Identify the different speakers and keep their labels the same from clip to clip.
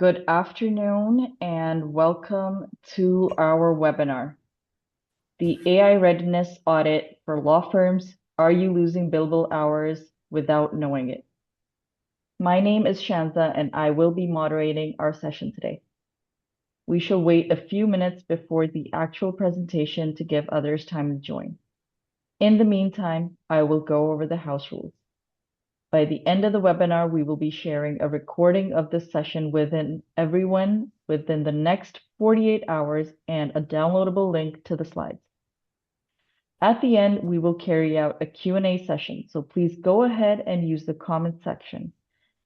Speaker 1: Good afternoon and welcome to our webinar, the AI Readiness Audit for Law Firms. Are you losing billable hours without knowing it? My name is Shanza and I will be moderating our session today. We shall wait a few minutes before the actual presentation to give others time to join. In the meantime, I will go over the house rules. By the end of the webinar, we will be sharing a recording of this session within everyone within the next 48 hours and a downloadable link to the slides. At the end, we will carry out a Q&A session, so please go ahead and use the comment section.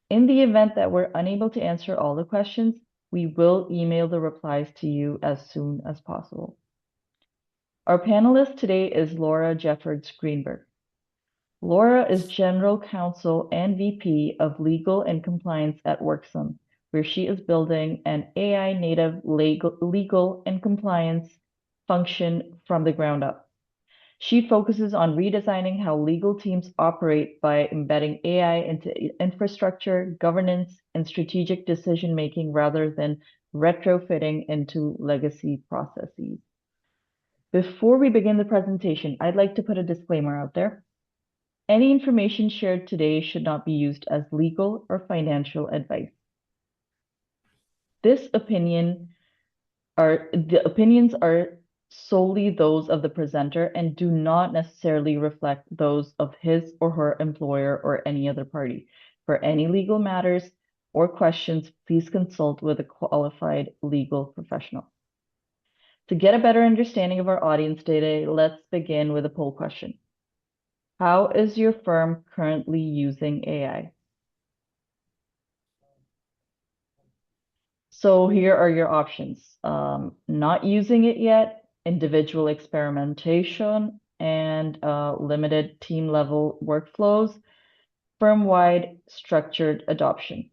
Speaker 1: In the event that we're unable to answer all the questions, we will email the replies to you as soon as possible. Our panelist today is Laura Jeffords Greenberg. Laura is General Counsel and VP of Legal and Compliance at Worksome, where she is building an AI native legal and compliance function from the ground up. She focuses on redesigning how legal teams operate by embedding AI into infrastructure, governance, and strategic decision-making rather than retrofitting into legacy processes. Before we begin the presentation, I'd like to put a disclaimer out there. Any information shared today should not be used as legal or financial advice. The opinions are solely those of the presenter and do not necessarily reflect those of his or her employer or any other party. For any legal matters or questions, please consult with a qualified legal professional. To get a better understanding of our audience today, let's begin with a poll question. How is your firm currently using AI? So here are your options. Not using it yet, individual experimentation, and limited team level workflows, firm-wide structured adoption.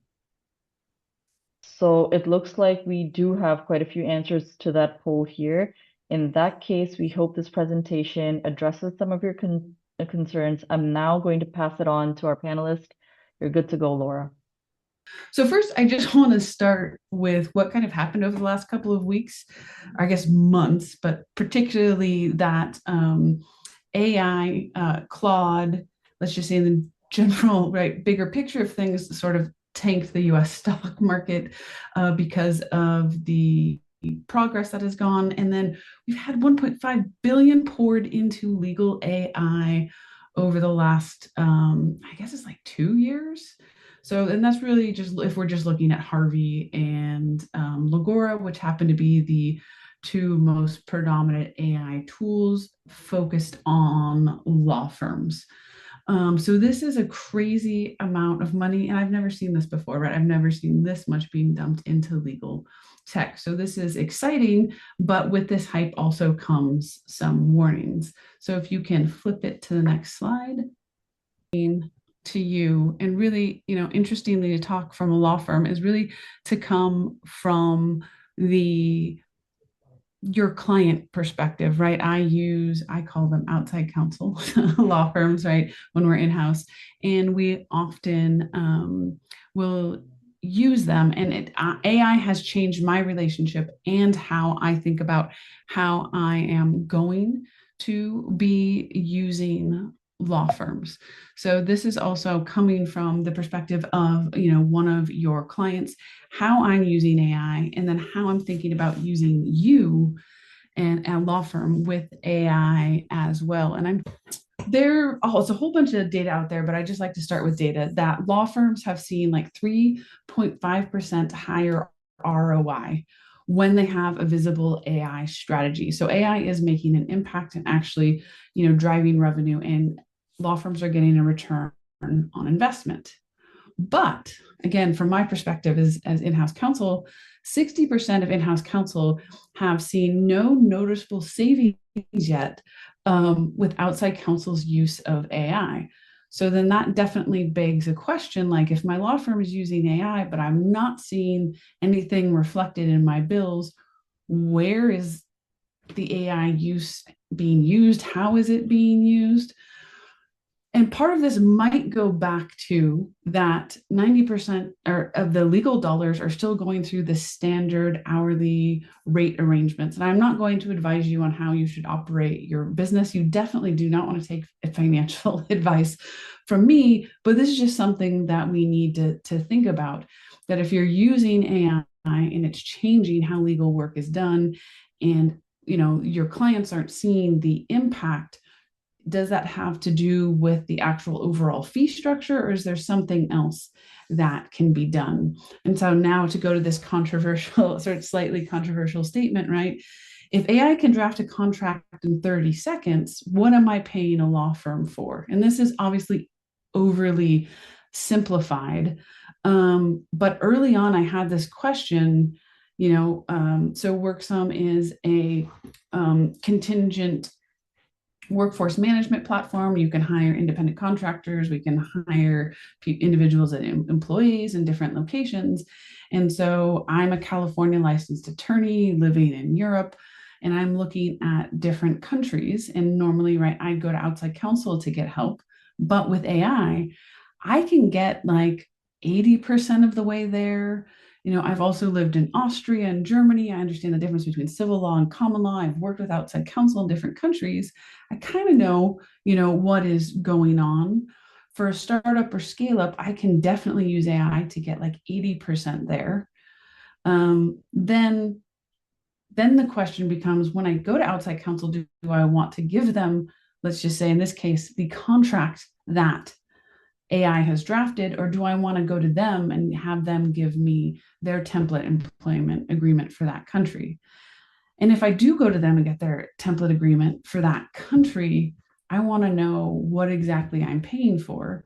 Speaker 1: So it looks like we do have quite a few answers to that poll here. In that case, we hope this presentation addresses some of your concerns. I'm now going to pass it on to our panelist. You're good to go, Laura.
Speaker 2: So first, I just want to start with what kind of happened over the last couple of weeks, I guess months, but particularly that AI, Claude, let's just say in the general, right, bigger picture of things, sort of tanked the US stock market because of the progress that has gone. And then we've had 1.5 billion poured into legal AI over the last, I guess it's like 2 years. So, and that's really just if we're just looking at Harvey and Lagora, which happen to be the two most predominant AI tools focused on law firms. So this is a crazy amount of money, and I've never seen this before, right? I've never seen this much being dumped into legal tech. So this is exciting, but with this hype also comes some warnings. So if you can flip it to the next slide. To you, and really, interestingly, to talk from a law firm is really to come from your client perspective, right? I call them outside counsel law firms, right? When we're in-house, and we often will use them. And AI has changed my relationship and how I think about how I am going to be using law firms. So this is also coming from the perspective of, one of your clients, how I'm using AI, and then how I'm thinking about using you and a law firm with AI as well. And it's a whole bunch of data out there, but I just like to start with data that law firms have seen like 3.5% higher ROI when they have a visible AI strategy. So AI is making an impact and actually, driving revenue, and law firms are getting a return on investment. But again, from my perspective as in-house counsel, 60% of in-house counsel have seen no noticeable savings yet with outside counsel's use of AI. So then that definitely begs a question, like if my law firm is using AI, but I'm not seeing anything reflected in my bills, where is the AI use being used? How is it being used? And part of this might go back to that 90% of the legal dollars are still going through the standard hourly rate arrangements. And I'm not going to advise you on how you should operate your business. You definitely do not want to take financial advice from me, but this is just something that we need to think about, that if you're using AI and it's changing how legal work is done, and your clients aren't seeing the impact, does that have to do with the actual overall fee structure, or is there something else that can be done? And so now, to go to this controversial, sort of slightly controversial statement, right? If AI can draft a contract in 30 seconds, what am I paying a law firm for? And this is obviously overly simplified. But early on, I had this question, so Worksome is a contingent workforce management platform. You can hire independent contractors. We can hire individuals and employees in different locations. And so I'm a California licensed attorney living in Europe, and I'm looking at different countries. And normally, right, I'd go to outside counsel to get help. But with AI, I can get like 80% of the way there. I've also lived in Austria and Germany. I understand the difference between civil law and common law. I've worked with outside counsel in different countries. I kind of know, what is going on. For a startup or scale up, I can definitely use AI to get like 80% there. Then the question becomes, when I go to outside counsel, do I want to give them, let's just say in this case, the contract that AI has drafted, or do I want to go to them and have them give me their template employment agreement for that country? And if I do go to them and get their template agreement for that country, I want to know what exactly I'm paying for.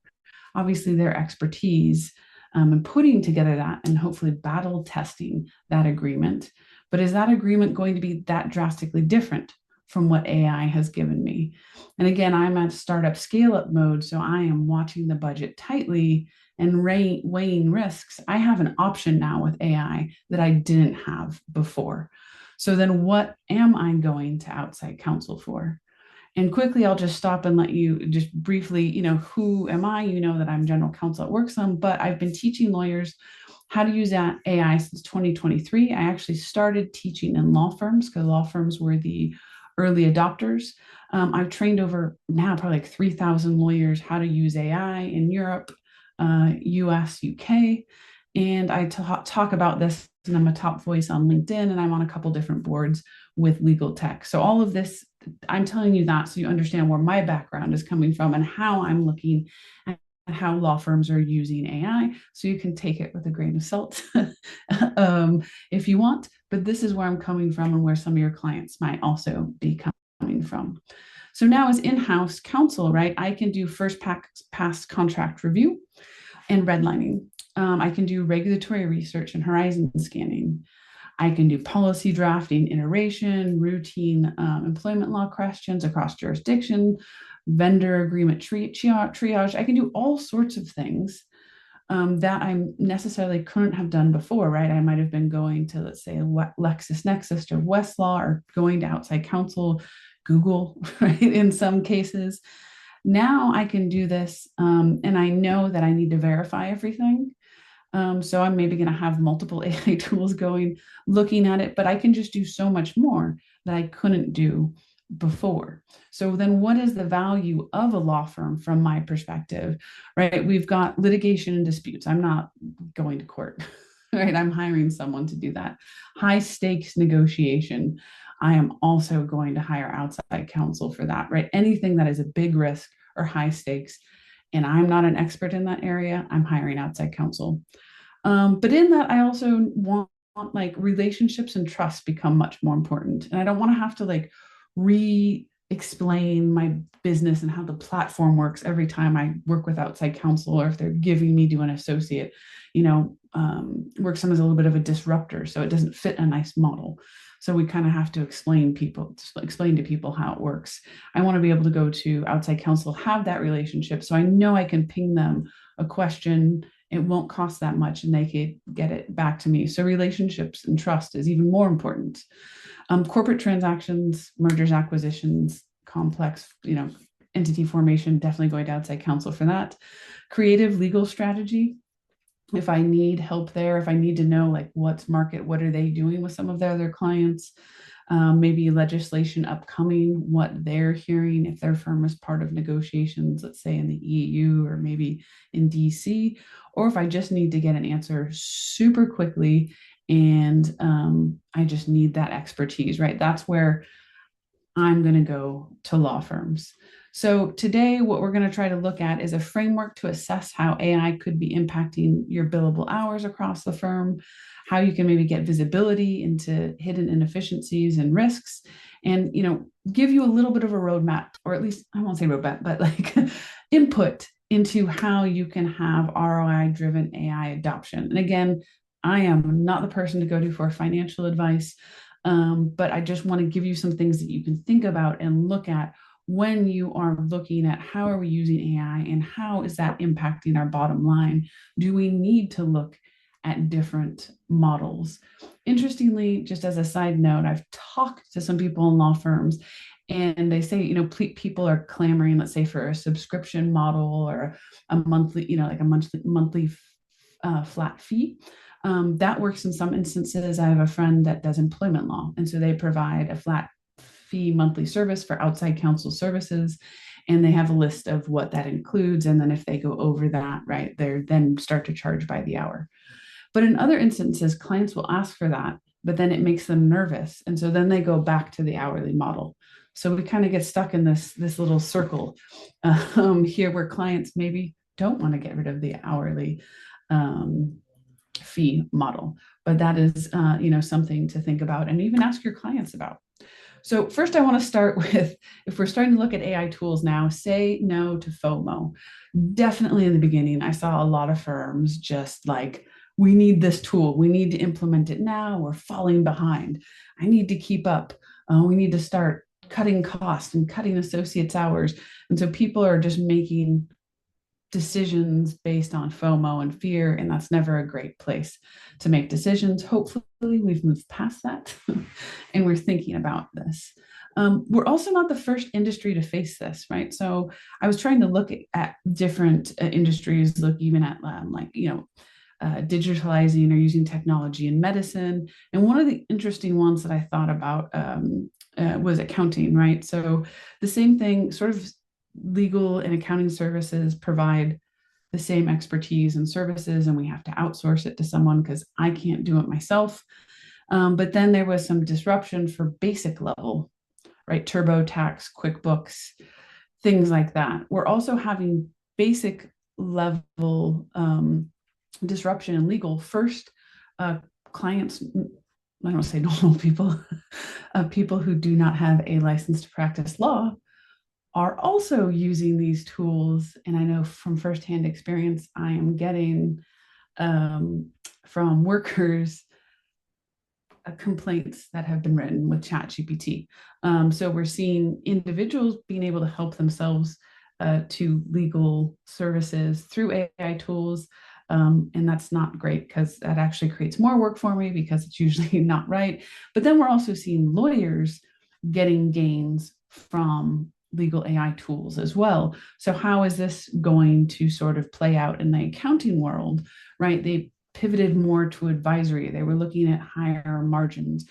Speaker 2: Obviously, their expertise and putting together that and hopefully battle testing that agreement. But is that agreement going to be that drastically different from what AI has given me? And again, I'm at startup scale up mode, so I am watching the budget tightly and weighing risks. I have an option now with AI that I didn't have before. So then what am I going to outside counsel for? And quickly, I'll just stop and let you just briefly, who am I? You know that I'm general counsel at Worksome, but I've been teaching lawyers how to use AI since 2023. I actually started teaching in law firms because law firms were the early adopters. I've trained over now probably like 3,000 lawyers how to use AI in Europe, US, UK. And I talk about this, and I'm a top voice on LinkedIn, and I'm on a couple different boards with legal tech. So all of this, I'm telling you that so you understand where my background is coming from and how I'm looking at how law firms are using AI. So you can take it with a grain of salt if you want, but this is where I'm coming from and where some of your clients might also be coming from. So now, as in-house counsel, right, I can do first pass contract review and redlining. I can do regulatory research and horizon scanning. I can do policy drafting, iteration, routine employment law questions across jurisdiction, vendor agreement triage. I can do all sorts of things that I necessarily couldn't have done before, right? I might have been going to, let's say, LexisNexis or Westlaw, or going to outside counsel, Google, right, in some cases. Now I can do this, and I know that I need to verify everything. So I'm maybe going to have multiple AI tools going, looking at it, but I can just do so much more that I couldn't do before. So then what is the value of a law firm from my perspective, right? We've got litigation and disputes. I'm not going to court, right? I'm hiring someone to do that. High stakes negotiation. I am also going to hire outside counsel for that, right? Anything that is a big risk or high stakes, and I'm not an expert in that area, I'm hiring outside counsel. But in that, I also want like relationships and trust become much more important. And I don't want to have to like re-explain my business and how the platform works every time I work with outside counsel, or if they're giving me to an associate. Worksome is a little bit of a disruptor, so it doesn't fit a nice model. So we kind of have to explain to people how it works. I want to be able to go to outside counsel, have that relationship, so I know I can ping them a question. It won't cost that much, and they can get it back to me. So relationships and trust is even more important. Corporate transactions, mergers, acquisitions, complex, entity formation, definitely going to outside counsel for that. Creative legal strategy, if I need help there, if I need to know like what's market, what are they doing with some of their other clients, maybe legislation upcoming, what they're hearing if their firm is part of negotiations, let's say in the EU or maybe in DC, or if I just need to get an answer super quickly and I just need that expertise, right? That's where I'm going to go to law firms. So today, what we're going to try to look at is a framework to assess how AI could be impacting your billable hours across the firm, how you can maybe get visibility into hidden inefficiencies and risks, and give you a little bit of a roadmap, or at least I won't say roadmap, but like input into how you can have ROI-driven AI adoption. And again, I am not the person to go to for financial advice. But I just want to give you some things that you can think about and look at when you are looking at how are we using AI and how is that impacting our bottom line? Do we need to look at different models? Interestingly, just as a side note, I've talked to some people in law firms and they say, people are clamoring, let's say, for a subscription model or a monthly, like a monthly flat fee. That works in some instances. I have a friend that does employment law, and so they provide a flat fee monthly service for outside counsel services, and they have a list of what that includes. And then if they go over that, right, they then start to charge by the hour. But in other instances, clients will ask for that, but then it makes them nervous, and so then they go back to the hourly model. So we kind of get stuck in this little circle here, where clients maybe don't want to get rid of the hourly fee model, but that is something to think about and even ask your clients about. So first I want to start with, if we're starting to look at AI tools now, say no to FOMO. Definitely in the beginning, I saw a lot of firms just like, we need this tool, we need to implement it now, we're falling behind, I need to keep up, we need to start cutting costs and cutting associates hours. And so people are just making decisions based on FOMO and fear, and that's never a great place to make decisions. Hopefully, we've moved past that and we're thinking about this. We're also not the first industry to face this, right? So I was trying to look at different industries, look even at digitalizing or using technology in medicine. And one of the interesting ones that I thought about was accounting, right? So the same thing, sort of legal and accounting services provide the same expertise and services, and we have to outsource it to someone because I can't do it myself. But then there was some disruption for basic level, right? TurboTax, QuickBooks, things like that. We're also having basic level disruption in legal. First, clients, I don't say normal people, people who do not have a license to practice law, are also using these tools. And I know from firsthand experience, I am getting from workers complaints that have been written with ChatGPT. So we're seeing individuals being able to help themselves to legal services through AI tools. And that's not great because that actually creates more work for me because it's usually not right. But then we're also seeing lawyers getting gains from legal AI tools as well. So how is this going to sort of play out in the accounting world, right? They pivoted more to advisory. They were looking at higher margins.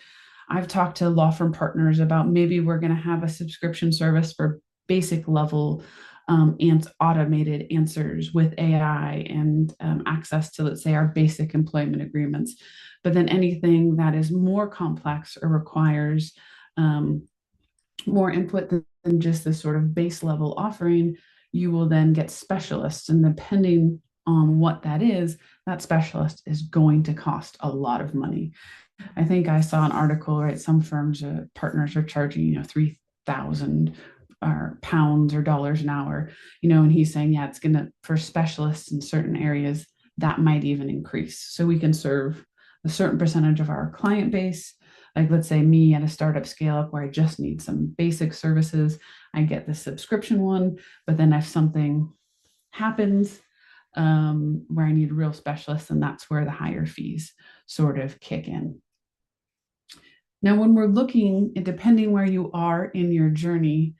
Speaker 2: I've talked to law firm partners about maybe we're going to have a subscription service for basic level and automated answers with AI and access to, let's say, our basic employment agreements. But then anything that is more complex or requires more input than just this sort of base level offering, you will then get specialists. And depending on what that is, that specialist is going to cost a lot of money. I think I saw an article, right? Some firms, partners are charging, 3,000 or pounds or dollars an hour, and he's saying, yeah, it's going to, for specialists in certain areas, that might even increase. So we can serve a certain percentage of our client base. Like, let's say me at a startup scale up where I just need some basic services, I get the subscription one. But then if something happens where I need a real specialist, and that's where the higher fees sort of kick in. Now, when we're looking, depending where you are in your journey,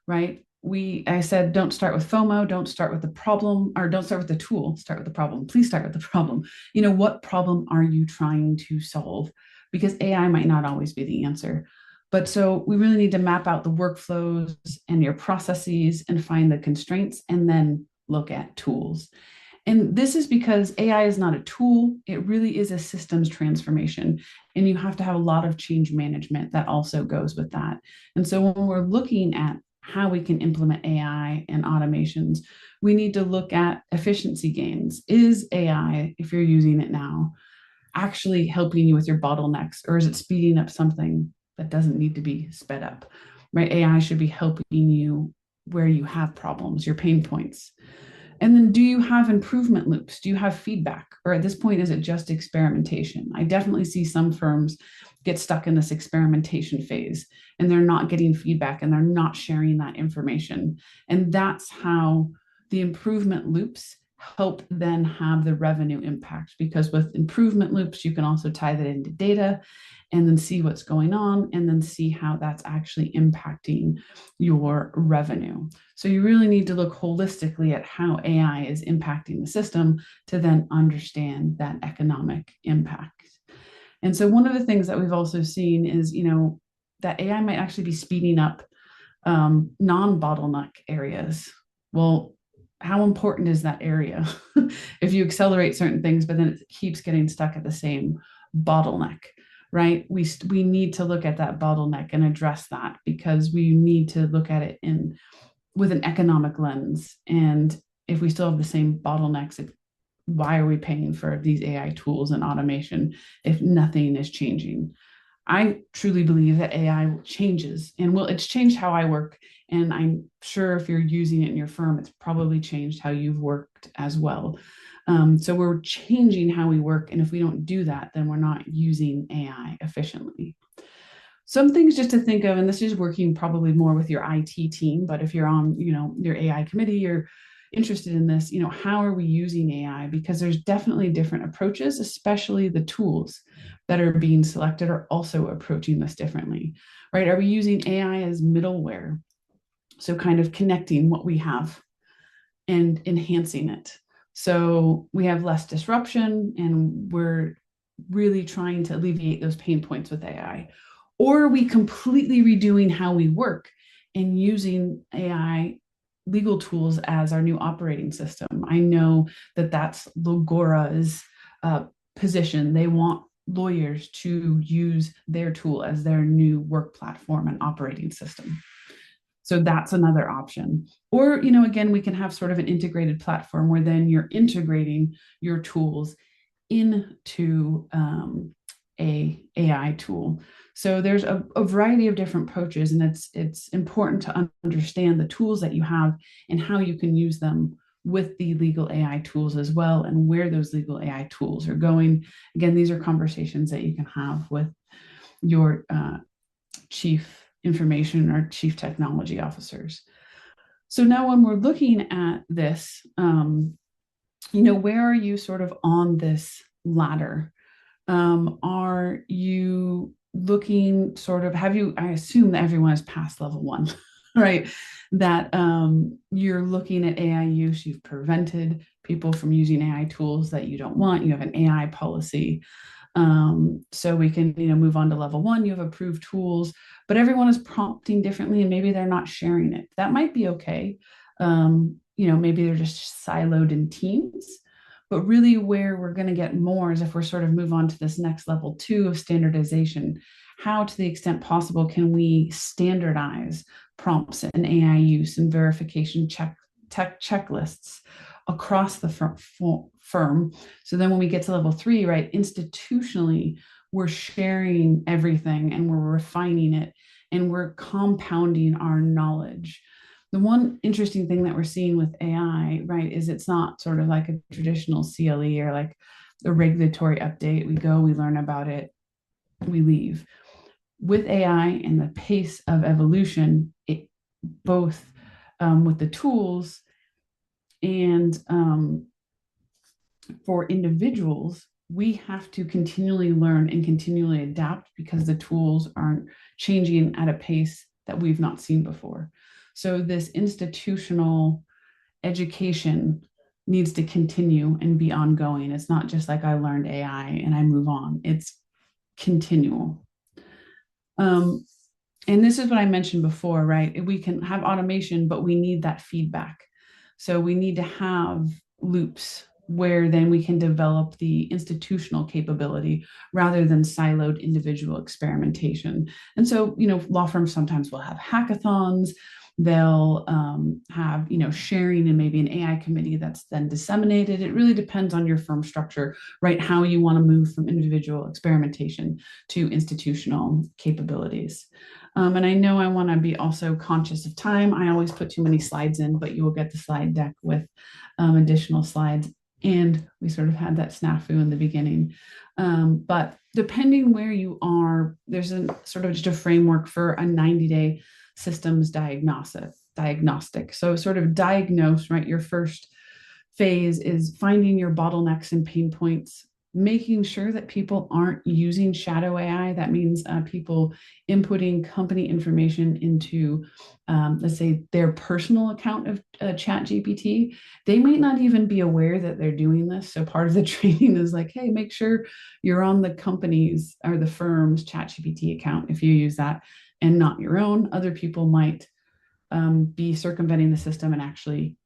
Speaker 2: right, I said, don't start with FOMO, don't start with the problem, or don't start with the tool, start with the problem. Please start with the problem. What problem are you trying to solve? Because AI might not always be the answer. But so we really need to map out the workflows and your processes and find the constraints and then look at tools. And this is because AI is not a tool, it really is a systems transformation. And you have to have a lot of change management that also goes with that. And so when we're looking at how we can implement AI and automations, we need to look at efficiency gains. Is AI, if you're using it now, actually helping you with your bottlenecks, or is it speeding up something that doesn't need to be sped up? Right? AI should be helping you where you have problems, your pain points. And then do you have improvement loops? Do you have feedback? Or at this point, is it just experimentation? I definitely see some firms get stuck in this experimentation phase and they're not getting feedback and they're not sharing that information. And that's how the improvement loops help then have the revenue impact, because with improvement loops, you can also tie that into data and then see what's going on and then see how that's actually impacting your revenue. So you really need to look holistically at how AI is impacting the system to then understand that economic impact. And so one of the things that we've also seen is, that AI might actually be speeding up non-bottleneck areas. Well, how important is that area if you accelerate certain things, but then it keeps getting stuck at the same bottleneck, right? We need to look at that bottleneck and address that, because we need to look at it with an economic lens. And if we still have the same bottlenecks, why are we paying for these AI tools and automation if nothing is changing? I truly believe that AI changes, and it's changed how I work. And I'm sure if you're using it in your firm, it's probably changed how you've worked as well. So we're changing how we work. And if we don't do that, then we're not using AI efficiently. Some things just to think of, and this is working probably more with your IT team, but if you're on, your AI committee, you're interested in this, how are we using AI? Because there's definitely different approaches, especially the tools that are being selected are also approaching this differently, right? Are we using AI as middleware? So kind of connecting what we have and enhancing it. So we have less disruption and we're really trying to alleviate those pain points with AI. Or are we completely redoing how we work and using AI legal tools as our new operating system? I know that that's Logora's position. They want lawyers to use their tool as their new work platform and operating system. So that's another option. Or, again, we can have sort of an integrated platform where then you're integrating your tools into a AI tool. So there's a variety of different approaches, and it's important to understand the tools that you have and how you can use them with the legal AI tools as well, and where those legal AI tools are going. Again, these are conversations that you can have with your chief information or chief technology officers. So now when we're looking at this, where are you sort of on this ladder? Are you looking sort of, I assume that everyone has passed level 1, right? That you're looking at AI use, you've prevented people from using AI tools that you don't want, you have an AI policy. So we can, move on to level 1, you have approved tools, but everyone is prompting differently and maybe they're not sharing it. That might be okay. Maybe they're just siloed in teams. But really where we're going to get more is if we're sort of move on to this next level 2 of standardization. How, to the extent possible, can we standardize prompts and AI use and verification checklists across the firm? So then when we get to level 3, right, institutionally, we're sharing everything and we're refining it and we're compounding our knowledge. The one interesting thing that we're seeing with AI, right, is it's not sort of like a traditional CLE or like a regulatory update. We go, we learn about it, we leave. With AI and the pace of evolution, it both with the tools and for individuals, we have to continually learn and continually adapt because the tools aren't changing at a pace that we've not seen before. So this institutional education needs to continue and be ongoing. It's not just like I learned AI and I move on. It's continual. Um, and this is what I mentioned before, right? We can have automation, but we need that feedback. So we need to have loops where then we can develop the institutional capability rather than siloed individual experimentation. And so, law firms sometimes will have hackathons. They'll have, sharing and maybe an AI committee that's then disseminated. It really depends on your firm structure, right? How you want to move from individual experimentation to institutional capabilities. And I know I want to be also conscious of time. I always put too many slides in, but you will get the slide deck with additional slides. And we sort of had that snafu in the beginning. But depending where you are, there's a sort of just a framework for a 90-day systems diagnostic. So sort of diagnose, right? Your first phase is finding your bottlenecks and pain points, making sure that people aren't using shadow AI. That means people inputting company information into, let's say, their personal account of Chat GPT. They might not even be aware that they're doing this. So part of the training is like, hey, make sure you're on the company's or the firm's Chat GPT account if you use that and not your own. Other people might be circumventing the system and actually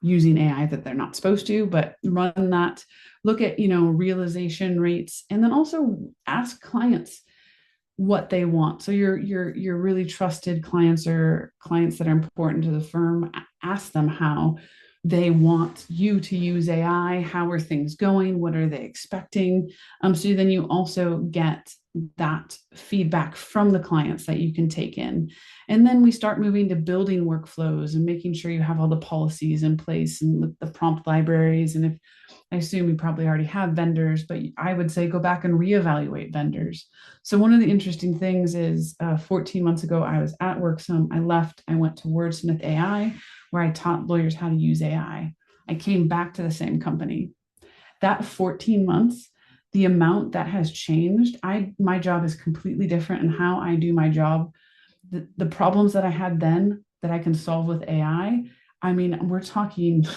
Speaker 2: using AI that they're not supposed to, but run that, look at, realization rates, and then also ask clients what they want. So your really trusted clients or clients that are important to the firm, ask them how they want you to use AI. How are things going? What are they expecting? So then you also get that feedback from the clients that you can take in. And then we start moving to building workflows and making sure you have all the policies in place and the prompt libraries. And if I assume you probably already have vendors, but I would say go back and reevaluate vendors. So one of the interesting things is 14 months ago, I was at Worksome. I left, I went to Wordsmith AI, where I taught lawyers how to use AI. I came back to the same company. That 14 months, the amount that has changed, my job is completely different, and how I do my job, the problems that I had then that I can solve with AI. I mean, we're talking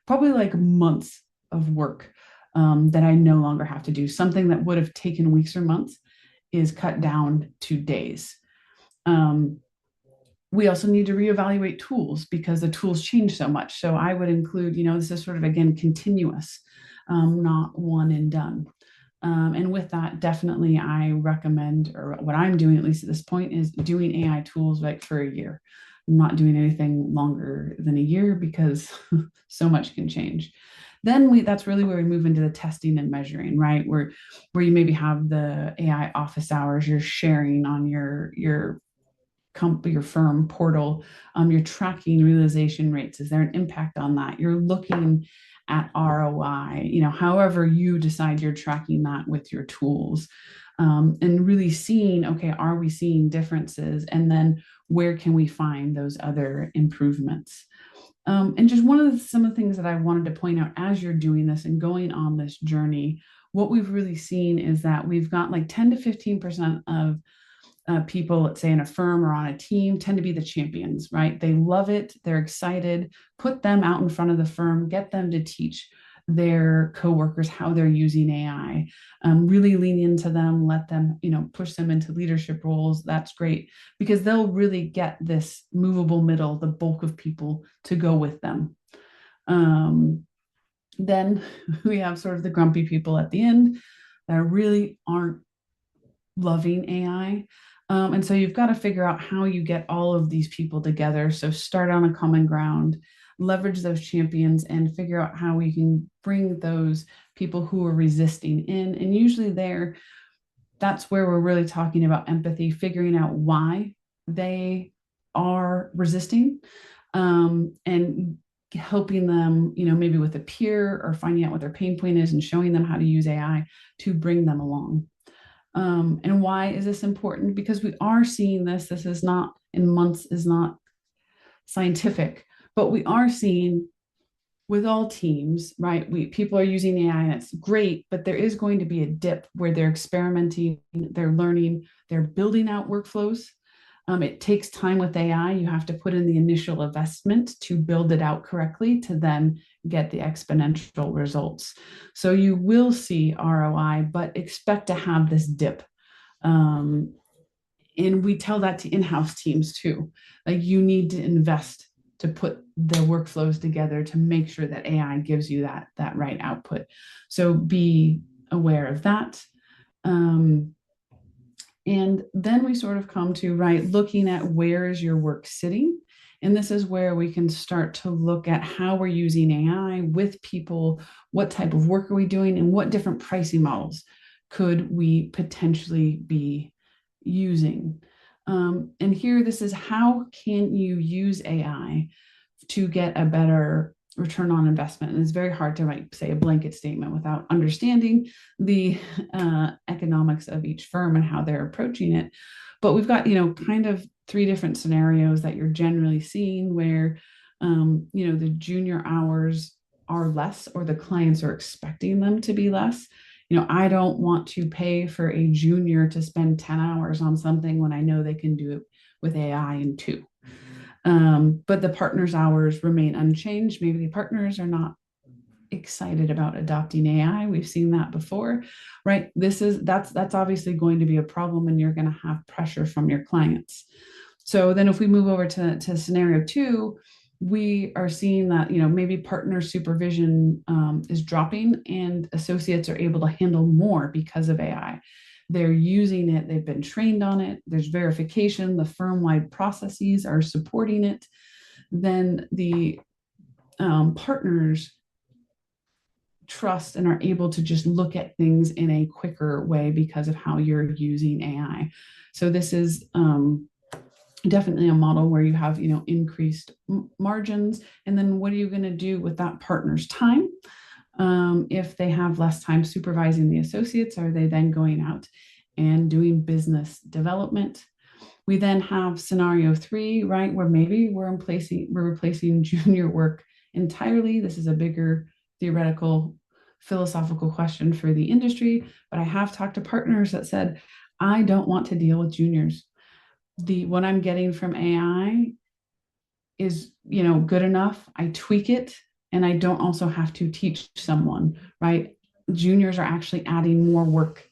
Speaker 2: probably like months of work that I no longer have to do. Something that would have taken weeks or months is cut down to days. We also need to reevaluate tools because the tools change so much. So I would include, this is sort of, again, continuous, not one and done. And with that, definitely I recommend, or what I'm doing at least at this point, is doing AI tools like for a year. I'm not doing anything longer than a year because so much can change. Then that's really where we move into the testing and measuring, right? Where you maybe have the AI office hours you're sharing on your firm portal. You're tracking realization rates. Is there an impact on that? You're looking at ROI, however you decide you're tracking that with your tools, and really seeing, okay, are we seeing differences? And then where can we find those other improvements? And just some of the things that I wanted to point out as you're doing this and going on this journey, what we've really seen is that we've got like 10 to 15% of people, let's say in a firm or on a team, tend to be the champions, right? They love it. They're excited. Put them out in front of the firm, get them to teach their coworkers how they're using AI, really lean into them, let them, push them into leadership roles. That's great because they'll really get this movable middle, the bulk of people to go with them. Then we have sort of the grumpy people at the end that really aren't loving AI. And so you've got to figure out how you get all of these people together. So start on a common ground, leverage those champions, and figure out how we can bring those people who are resisting in. And usually that's where we're really talking about empathy, figuring out why they are resisting, and helping them, maybe with a peer or finding out what their pain point is and showing them how to use AI to bring them along. And why is this important? Because we are seeing this is not in months, is not scientific, but we are seeing with all teams, right? People are using AI and it's great, but there is going to be a dip where they're experimenting, they're learning, they're building out workflows. It takes time with AI. You have to put in the initial investment to build it out correctly to then get the exponential results. So you will see ROI, but expect to have this dip. Um, and we tell that to in-house teams too. Like you need to invest to put the workflows together to make sure that AI gives you that right output. So be aware of that. Um, and then we sort of come to, right, looking at where is your work sitting. And this is where we can start to look at how we're using AI with people, what type of work are we doing, and what different pricing models could we potentially be using. And here, this is how can you use AI to get a better return on investment. And it's very hard to say a blanket statement without understanding the economics of each firm and how they're approaching it. But we've got, kind of three different scenarios that you're generally seeing where, the junior hours are less or the clients are expecting them to be less. I don't want to pay for a junior to spend 10 hours on something when I know they can do it with AI in 2. But the partners' hours remain unchanged. Maybe the partners are not excited about adopting AI. We've seen that before, right? That's obviously going to be a problem, and you're going to have pressure from your clients. So then, if we move over to scenario 2, we are seeing that maybe partner supervision is dropping, and associates are able to handle more because of AI. They're using it, they've been trained on it, there's verification, the firm-wide processes are supporting it. Then the partners trust and are able to just look at things in a quicker way because of how you're using AI. So this is definitely a model where you have increased margins. And then what are you going to do with that partner's time? If they have less time supervising the associates, are they then going out and doing business development? We then have scenario 3, right, where maybe we're replacing junior work entirely. This is a bigger theoretical, philosophical question for the industry, but I have talked to partners that said, I don't want to deal with juniors. What I'm getting from AI is, good enough. I tweak it, and I don't also have to teach someone, right? Juniors are actually adding more work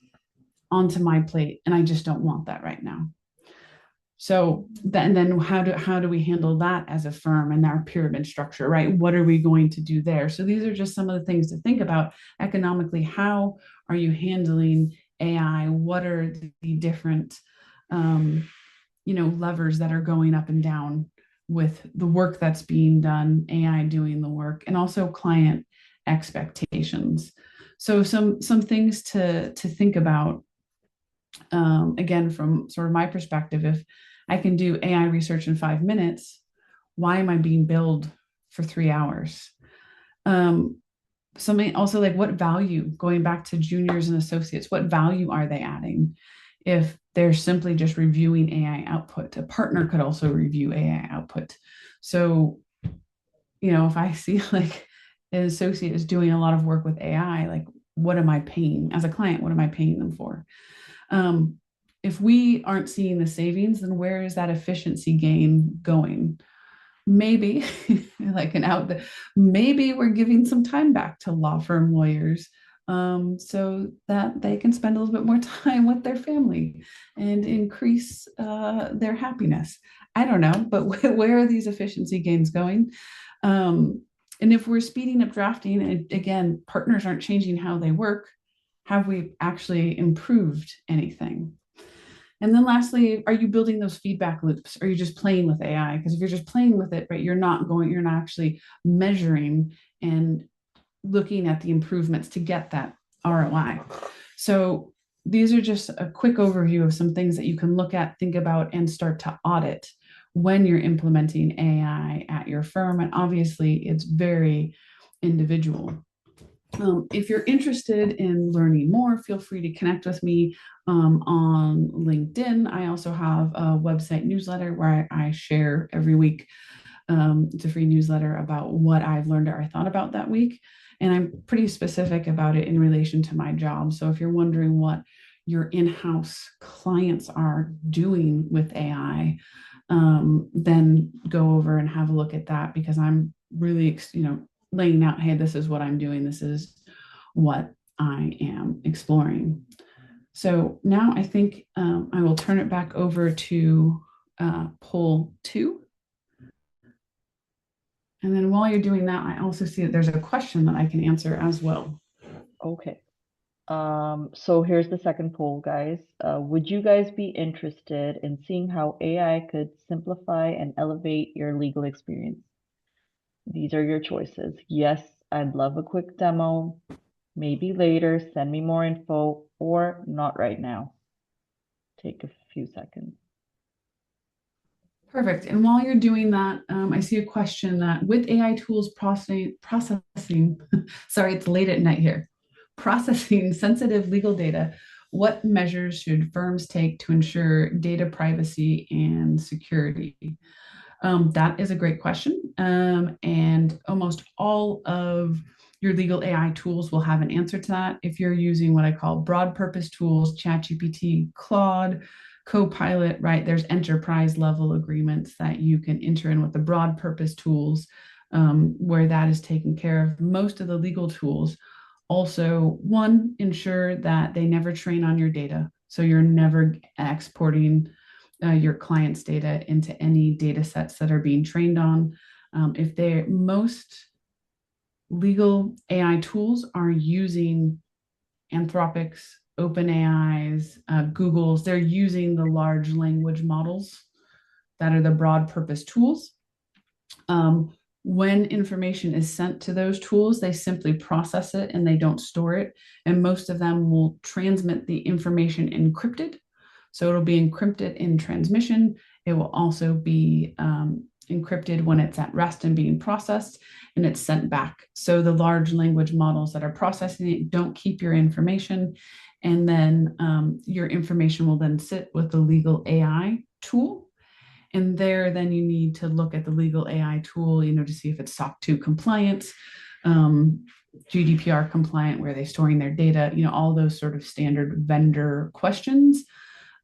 Speaker 2: onto my plate, and I just don't want that right now. So then how do we handle that as a firm and our pyramid structure, right? What are we going to do there? So these are just some of the things to think about economically. How are you handling AI? What are the different levers that are going up and down with the work that's being done, AI doing the work, and also client expectations. So some things to think about. Again, from sort of my perspective, if I can do AI research in 5 minutes, why am I being billed for 3 hours? Something also like, what value, going back to juniors and associates, what value are they adding? If they're simply just reviewing AI output, a partner could also review AI output. So, if I see like an associate is doing a lot of work with AI, like what am I paying as a client? What am I paying them for? If we aren't seeing the savings, then where is that efficiency gain going? Maybe like maybe we're giving some time back to law firm lawyers so that they can spend a little bit more time with their family and increase their happiness. I don't know, but where are these efficiency gains going? And if we're speeding up drafting, and again, partners aren't changing how they work, have we actually improved anything? And then lastly, are you building those feedback loops? Are you just playing with AI? Because if you're just playing with it, right, you're not actually measuring and looking at the improvements to get that ROI. So these are just a quick overview of some things that you can look at, think about, and start to audit when you're implementing AI at your firm. And obviously, it's very individual. If you're interested in learning more, feel free to connect with me on LinkedIn. I also have a website newsletter where I share every week. It's a free newsletter about what I've learned or I thought about that week. And I'm pretty specific about it in relation to my job. So if you're wondering what your in-house clients are doing with AI, then go over and have a look at that, because I'm really, laying out, hey, this is what I'm doing. This is what I am exploring. So now I think I will turn it back over to poll 2. And then while you're doing that, I also see that there's a question that I can answer as well.
Speaker 1: Okay. So here's the second poll, guys. Would you guys be interested in seeing how AI could simplify and elevate your legal experience? These are your choices. Yes, I'd love a quick demo. Maybe later, send me more info, or not right now. Take a few seconds.
Speaker 2: Perfect. And while you're doing that, I see a question that with AI tools processing, sorry, it's late at night here, processing sensitive legal data, what measures should firms take to ensure data privacy and security? That is a great question. And almost all of your legal AI tools will have an answer to that. If you're using what I call broad purpose tools, ChatGPT, Claude, Copilot, right? There's enterprise level agreements that you can enter in with the broad purpose tools, where that is taken care of. Most of the legal tools also, one, ensure that they never train on your data. So you're never exporting your client's data into any data sets that are being trained on. If they most legal AI tools are using Anthropic's, OpenAI's, Google's, they're using the large language models that are the broad purpose tools. When information is sent to those tools, they simply process it and they don't store it. And most of them will transmit the information encrypted. So it'll be encrypted in transmission. It will also be encrypted when it's at rest and being processed, and it's sent back. So the large language models that are processing it don't keep your information. And then your information will then sit with the legal AI tool. And there, then you need to look at the legal AI tool, to see if it's SOC 2 compliant, GDPR compliant, where they're storing their data, all those sort of standard vendor questions.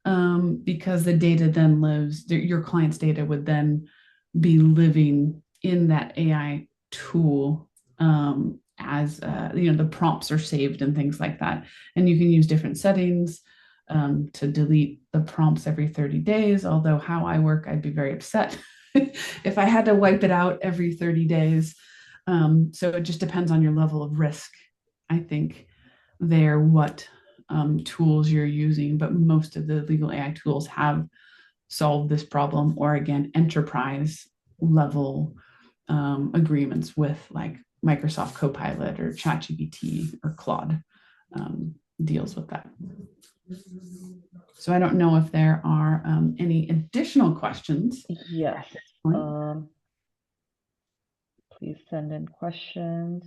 Speaker 2: Because the data then lives, your client's data would then be living in that AI tool, as the prompts are saved and things like that. And you can use different settings to delete the prompts every 30 days. Although how I work, I'd be very upset if I had to wipe it out every 30 days. So it just depends on your level of risk, I think, there, what tools you're using. But most of the legal AI tools have solved this problem, or again, enterprise level agreements with like Microsoft Copilot or ChatGPT or Claude deals with that. So I don't know if there are any additional questions.
Speaker 1: Yes. Please send in questions.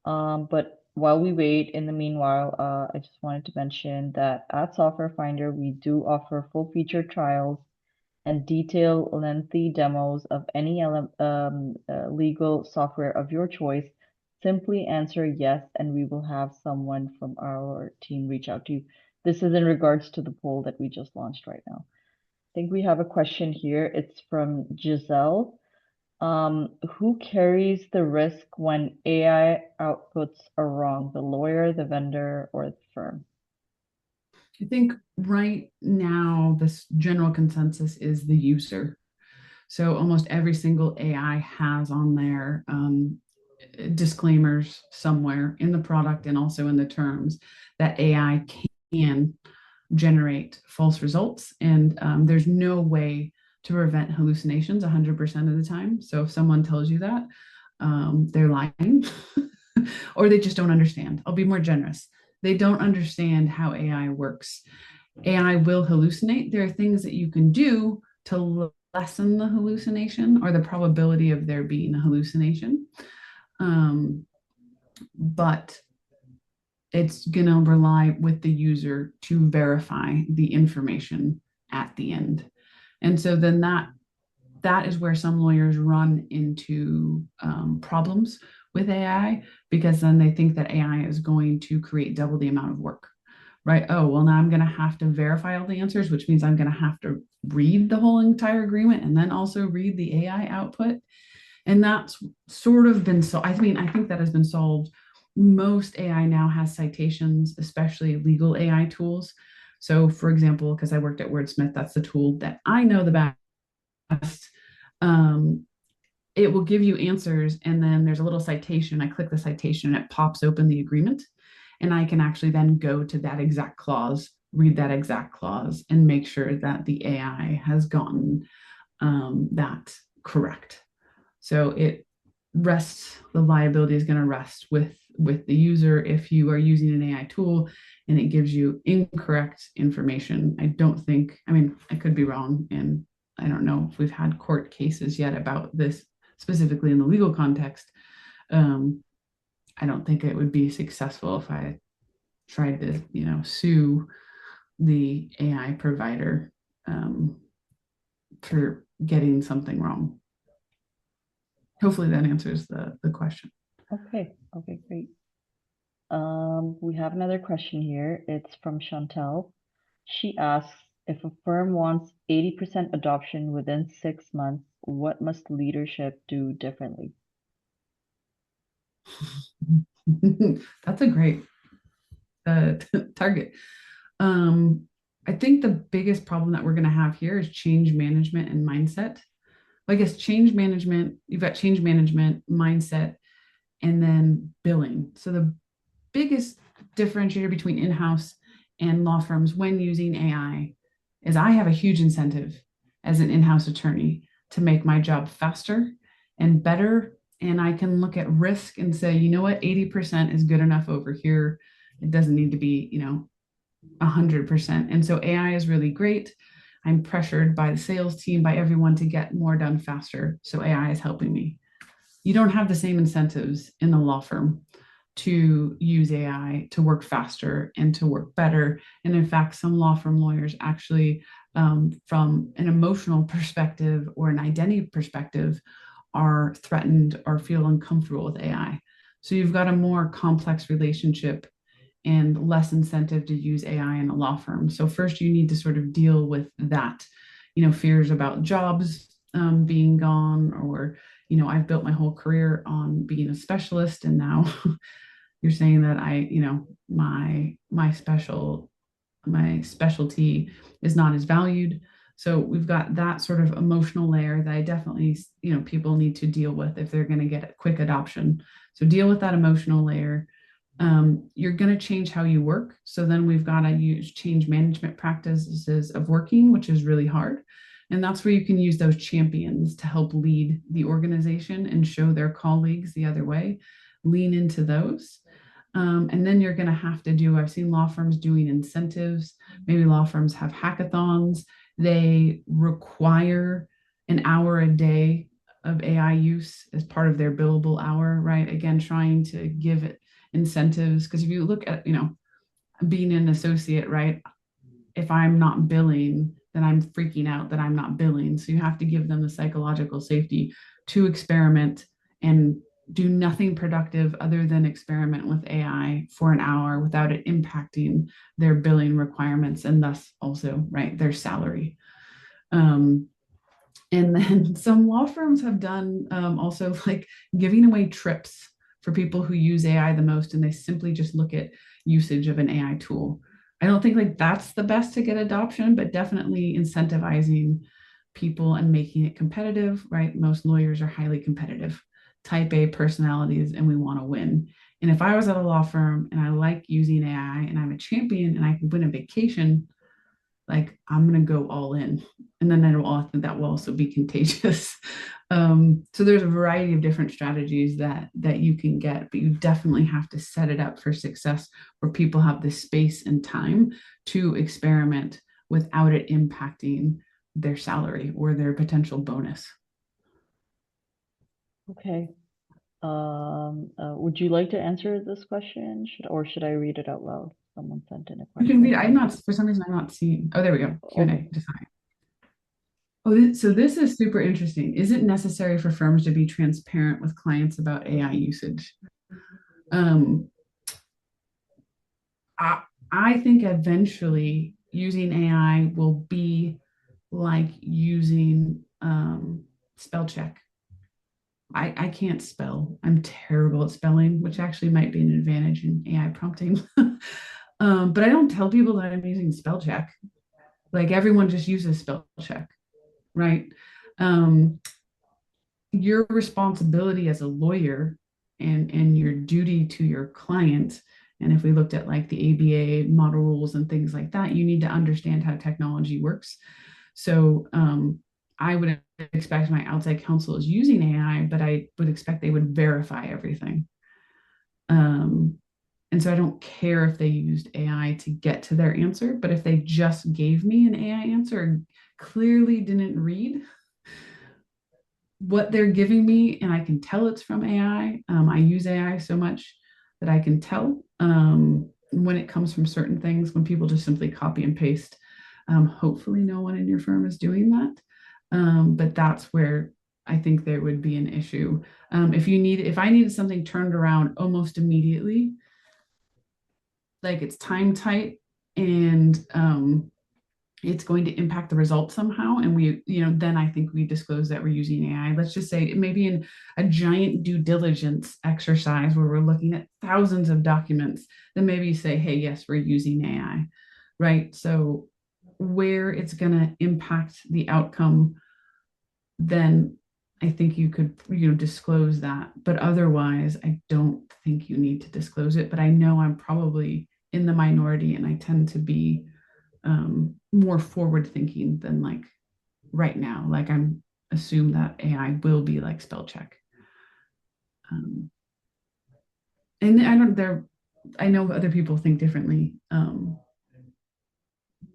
Speaker 1: But while we wait, in the meanwhile, I just wanted to mention that at Software Finder, we do offer full feature trials and detailed lengthy demos of any legal software of your choice. Simply answer yes, and we will have someone from our team reach out to you. This is in regards to the poll that we just launched right now. I think we have a question here. It's from Giselle. Who carries the risk when AI outputs are wrong, the lawyer, the vendor, or the firm?
Speaker 2: I think right now, this general consensus is the user. So almost every single AI has on there disclaimers somewhere in the product and also in the terms that AI can generate false results. And there's no way to prevent hallucinations 100% of the time. So if someone tells you that, they're lying or they just don't understand. I'll be more generous. They don't understand how AI works. AI will hallucinate. There are things that you can do to lessen the hallucination or the probability of there being a hallucination. But it's going to rely with the user to verify the information at the end. And so then that is where some lawyers run into problems with AI, because then they think that AI is going to create double the amount of work. right? Oh, well, now I'm going to have to verify all the answers, which means I'm going to have to read the whole entire agreement and then also read the AI output. And that's sort of been so, I mean, I think that has been solved. Most AI now has citations, especially legal AI tools. So, for example, because I worked at Wordsmith, that's the tool that I know the best. Um, it will give you answers, and then there's a little citation. I click the citation and it pops open the agreement. And I can actually then go to that exact clause, read that exact clause, and make sure that the AI has gotten that correct. So it rests, the liability is going to rest with the user if you are using an AI tool and it gives you incorrect information. I don't think, I mean, I could be wrong, and I don't know if we've had court cases yet about this specifically in the legal context. Um, I don't think it would be successful if I tried to, sue the AI provider um, for getting something wrong. Hopefully that answers the question.
Speaker 1: Okay, okay, great. We have another question here. It's from Chantel. She asks, if a firm wants 80% adoption within 6 months, what must leadership do differently?
Speaker 2: That's a great target. Um, I think the biggest problem that we're going to have here is change management and mindset. I guess change management, you've got change management, mindset, and then billing. So the biggest differentiator between in-house and law firms when using AI is I have a huge incentive as an in-house attorney to make my job faster and better. And I can look at risk and say, you know what, 80% is good enough over here. It doesn't need to be, 100%. And so AI is really great. I'm pressured by the sales team, by everyone to get more done faster. So AI is helping me. You don't have the same incentives in the law firm to use AI to work faster and to work better. And in fact, some law firm lawyers actually, from an emotional perspective or an identity perspective, are threatened or feel uncomfortable with AI. So you've got a more complex relationship and less incentive to use AI in a law firm. So first, you need to sort of deal with that, fears about jobs being gone, or I've built my whole career on being a specialist, and now you're saying that my specialty is not as valued. So we've got that sort of emotional layer that I definitely, people need to deal with if they're going to get a quick adoption. So deal with that emotional layer. You're going to change how you work. So then we've got to use change management practices of working, which is really hard. And that's where you can use those champions to help lead the organization and show their colleagues the other way. Lean into those. And then you're going to have to do, I've seen law firms doing incentives. Maybe law firms have hackathons. They require an hour a day of AI use as part of their billable hour, right? Again, trying to give it incentives. Because if you look at, being an associate, right? If I'm not billing, then I'm freaking out that I'm not billing. So you have to give them the psychological safety to experiment and do nothing productive other than experiment with AI for an hour without it impacting their billing requirements and thus also, right, their salary. Um, and then some law firms have done also like giving away trips for people who use AI the most, and they simply just look at usage of an AI tool. I don't think like that's the best to get adoption, but definitely incentivizing people and making it competitive, right? Most lawyers are highly competitive, type A personalities, and we want to win. And if I was at a law firm and I like using AI and I'm a champion and I can win a vacation, like I'm going to go all in. And then that will also be contagious. So there's a variety of different strategies that you can get, but you definitely have to set it up for success where people have the space and time to experiment without it impacting their salary or their potential bonus.
Speaker 1: Okay. Would you like to answer this question? Should I read it out loud? Someone sent in a
Speaker 2: You can read.
Speaker 1: question.
Speaker 2: I'm not, for some reason, I'm not seeing. Oh, there we go.
Speaker 1: Okay.
Speaker 2: Q&A. Decide. Oh, so this is super interesting. Is it necessary for firms to be transparent with clients about AI usage? Um, I, I think eventually using AI will be like using spell check. I can't spell. I'm terrible at spelling, which actually might be an advantage in AI prompting. But I don't tell people that I'm using spell check. Like everyone just uses spell check, right? Um, your responsibility as a lawyer and your duty to your client, and if we looked at like the ABA model rules and things like that, you need to understand how technology works. So I would expect my outside counsel is using AI, but I would expect they would verify everything. um, and so I don't care if they used AI to get to their answer, but if they just gave me an AI answer and clearly didn't read what they're giving me, and I can tell it's from AI. I use AI so much that I can tell when it comes from certain things, when people just simply copy and paste. Hopefully, no one in your firm is doing that. But that's where I think there would be an issue. If I needed something turned around almost immediately, like it's time tight and it's going to impact the results somehow, and then I think we disclose that we're using AI. Let's just say maybe in a giant due diligence exercise where we're looking at thousands of documents, then maybe you say, hey, yes, we're using AI, right? So where it's going to impact the outcome, then I think you could disclose that. But otherwise, I don't think you need to disclose it. But I know I'm probably in the minority, and I tend to be more forward thinking than like right now. Like I'm assume that AI will be like spell check. Um, and I know other people think differently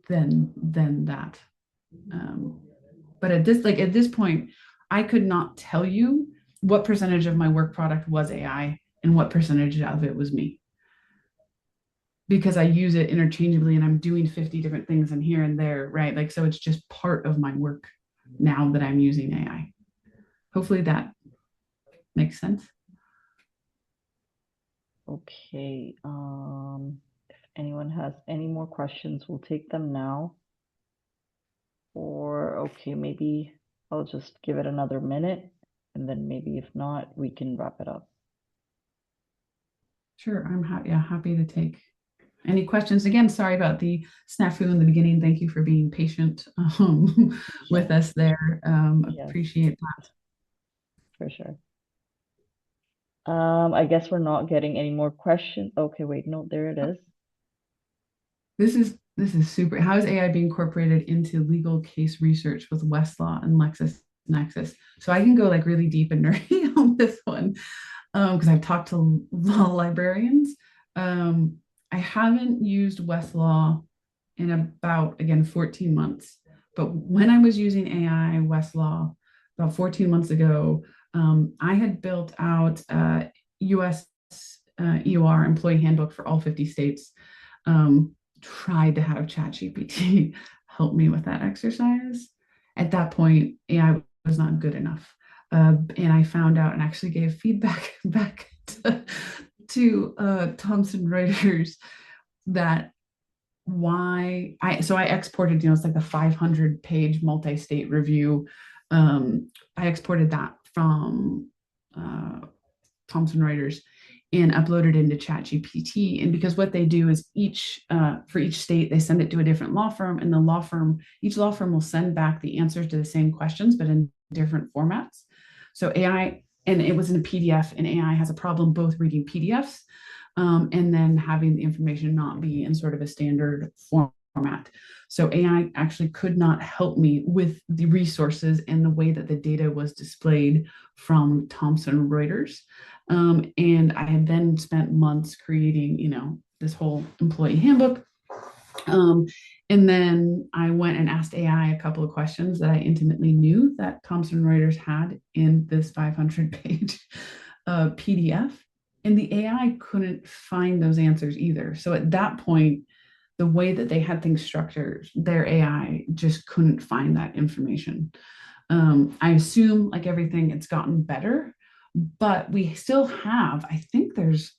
Speaker 2: than that. Um, but at this point, I could not tell you what percentage of my work product was AI and what percentage of it was me, because I use it interchangeably and I'm doing 50 different things in here and there, right? Like, so it's just part of my work now that I'm using AI. Hopefully that makes sense.
Speaker 1: Okay. If anyone has any more questions, we'll take them now. Or, okay, maybe I'll just give it another minute, and then maybe if not, we can wrap it up.
Speaker 2: Sure, I'm happy to take any questions. Again, sorry about the snafu in the beginning. Thank you for being patient with
Speaker 1: Yes,
Speaker 2: us there.
Speaker 1: yes,
Speaker 2: Appreciate that.
Speaker 1: for sure. I guess we're not getting any more questions. Okay, wait, no, there it is.
Speaker 2: This is super. How is AI being incorporated into legal case research with Westlaw and LexisNexis? So I can go like really deep and nerdy on this one because I've talked to law librarians. I haven't used Westlaw in about, again, 14 months. But when I was using AI Westlaw about 14 months ago, I had built out a US EOR employee handbook for all 50 states. Tried to have ChatGPT help me with that exercise. At that point, AI was not good enough. And I found out and actually gave feedback back to Thomson Reuters that I exported, it's like the 500-page multi-state review. I exported that from Thomson Reuters and uploaded into ChatGPT. And because what they do is for each state, they send it to a different law firm, and each law firm will send back the answers to the same questions, but in different formats. So AI, and it was in a PDF, and AI has a problem both reading PDFs and then having the information not be in sort of a standard format. So AI actually could not help me with the resources and the way that the data was displayed from Thomson Reuters. And I had then spent months creating, this whole employee handbook. And then I went and asked AI a couple of questions that I intimately knew that Thomson Reuters had in this 500-page PDF. And the AI couldn't find those answers either. So at that point, the way that they had things structured, their AI just couldn't find that information. I assume, like everything, it's gotten better, but we still have, I think there's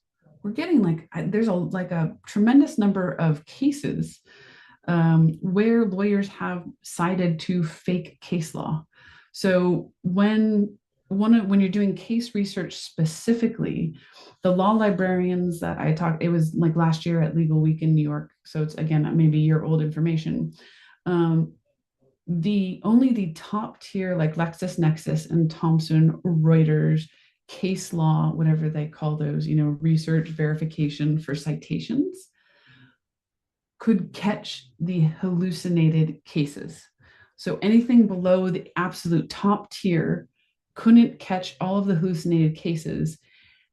Speaker 2: we're getting there's a tremendous number of cases where lawyers have cited to fake case law. So when you're doing case research specifically, the law librarians that I talked, it was like last year at Legal Week in New York. So it's again maybe year old information. Um, the top tier like LexisNexis and Thomson Reuters case law, whatever they call those, research verification for citations, could catch the hallucinated cases. So anything below the absolute top tier couldn't catch all of the hallucinated cases.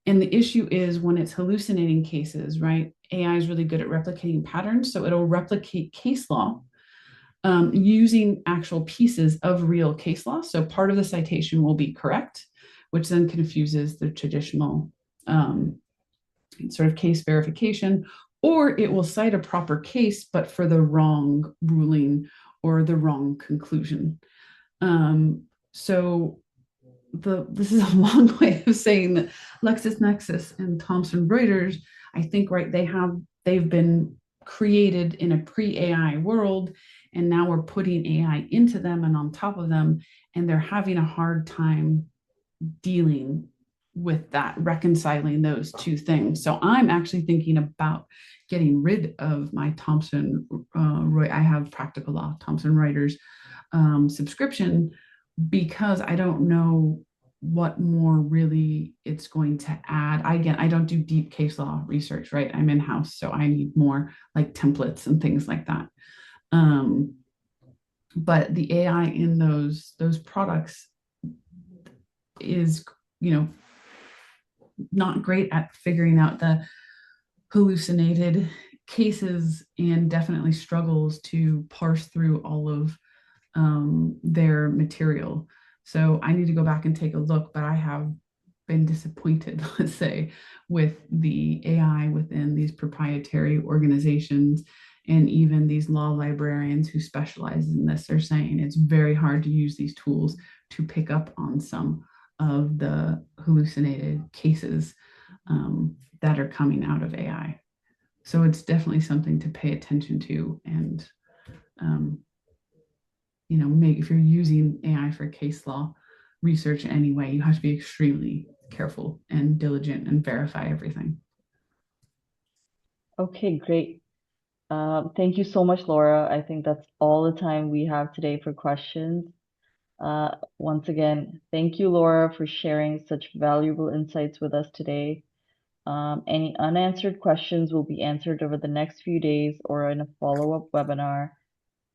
Speaker 2: And the issue is when it's hallucinating cases, right? AI is really good at replicating patterns. So it'll replicate case law using actual pieces of real case law. So part of the citation will be correct, which then confuses the traditional sort of case verification, or it will cite a proper case, but for the wrong ruling or the wrong conclusion. So this is a long way of saying that LexisNexis and Thomson Reuters, I think, right, they've been created in a pre-AI world, and now we're putting AI into them and on top of them, and they're having a hard time dealing with that, reconciling those two things. So I'm actually thinking about getting rid of my Thomson I have Practical Law, Thomson Reuters subscription, because I don't know what more really it's going to add. I don't do deep case law research, right? I'm in-house, so I need more like templates and things like that. But the AI in those products is, not great at figuring out the hallucinated cases and definitely struggles to parse through all of their material. So I need to go back and take a look, but I have been disappointed, let's say, with the AI within these proprietary organizations and even these law librarians who specialize in this are saying it's very hard to use these tools to pick up on some of the hallucinated cases that are coming out of AI. So it's definitely something to pay attention to and um, if you're using AI for case law research anyway, you have to be extremely careful and diligent and verify everything.
Speaker 1: Okay, great. Thank you so much, Laura. I think that's all the time we have today for questions. Once again, thank you, Laura, for sharing such valuable insights with us today. Any unanswered questions will be answered over the next few days or in a follow-up webinar.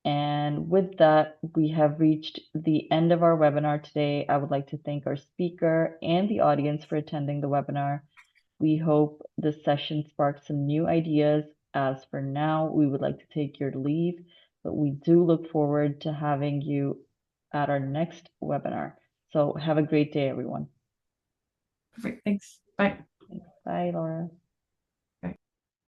Speaker 1: And with that, we have reached the end of our webinar today. I would like to thank our speaker and the audience for attending the webinar. We hope this session sparked some new ideas. As for now, we would like to take your leave, but we do look forward to having you at our next webinar. So have a great day, everyone.
Speaker 2: Perfect. Thanks. Bye.
Speaker 1: Bye, Laura.